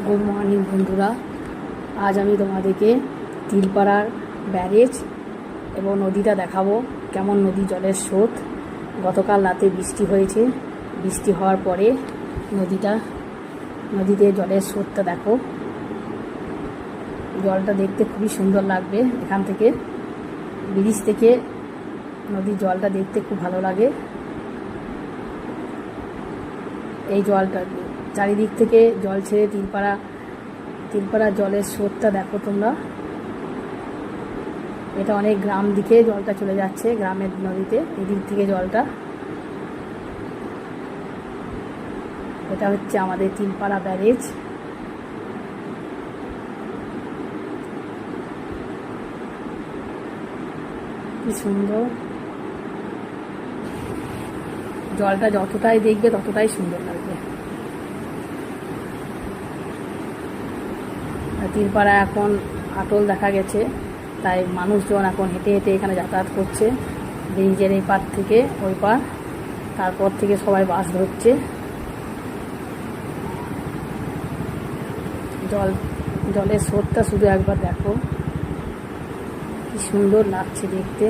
Good morning বন্ধুরা, আজ আমি তোমাদেরকে তিলপাড়ার ব্যারেজ এবং নদীটা দেখাবো। কেমন নদী জলের স্রোত। গতকাল রাতে বৃষ্টি হয়েছে, বৃষ্টি হওয়ার পরে নদীতে জলের স্রোতটা দেখো। জলটা দেখতে খুবই সুন্দর লাগবে। এখান থেকে ব্রিজ থেকে নদীর জলটা দেখতে খুব ভালো লাগে। এই জলটা চারিদিক থেকে জল ছেড়ে তিলপাড়া জলের স্রোতটা দেখো তোমরা। এটা অনেক গ্রাম দিকে জলটা চলে যাচ্ছে, গ্রামের নদীতে এদিক থেকে জলটা। এটা হচ্ছে আমাদের তিলপাড়া ব্যারেজ। কি সুন্দর জলটা, যতটাই দেখবে ততটাই সুন্দর লাগবে। তিলপাড়া এখন আটল দেখা গেছে, তাই মানুষজন এখন হেঁটে হেঁটে এখানে যাতায়াত করছে, ব্রিজের এই পার থেকে ওই পার। তারপর থেকে সবাই বাস ধরছে। জলের স্রোতটা শুধু একবার দেখো, কি সুন্দর লাগছে দেখতে।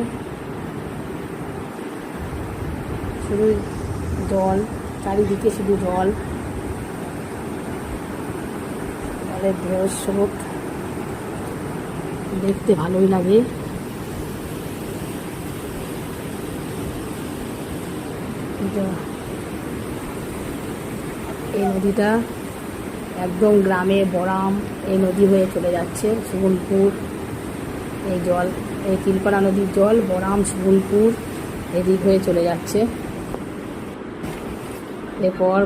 শুধু জল, চারিদিকে শুধু জলের ঢেউয়ের স্রোত, দেখতে ভালোই লাগে। এই নদীটা একদম গ্রামে বড়াম এই নদী হয়ে চলে যাচ্ছে সুবলপুর। এই তিলপাড়া নদীর জল বড়াম সুবলপুর এদিক হয়ে চলে যাচ্ছে। এরপর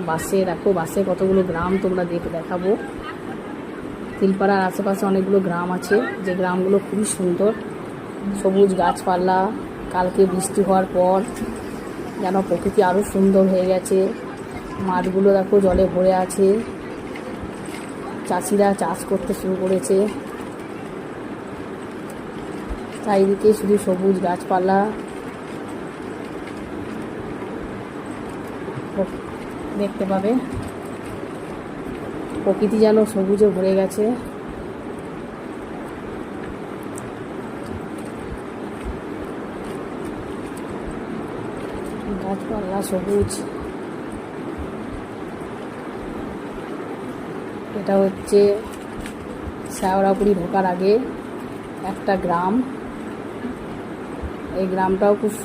বাসে কতগুলো গ্রাম তোমরা দেখাবো। তিলপাড়ার আশেপাশে অনেকগুলো গ্রাম আছে, যে গ্রামগুলো খুবই সুন্দর, সবুজ গাছপালা। কালকে বৃষ্টি হওয়ার পর যেন প্রকৃতি আরও সুন্দর হয়ে গেছে। মাঠগুলো দেখো জলে ভরে আছে, চাষিরা চাষ করতে শুরু করেছে। চারিদিকে শুধু সবুজ গাছপালা দেখতে পাবে। প্রকৃতি যেন সবুজে ভরে গেছে। গাছপালা সবুজ। এটা হচ্ছে শ্যাওড়াপুরি ঢোকার আগে একটা গ্রাম। এই গ্রামটাও খুব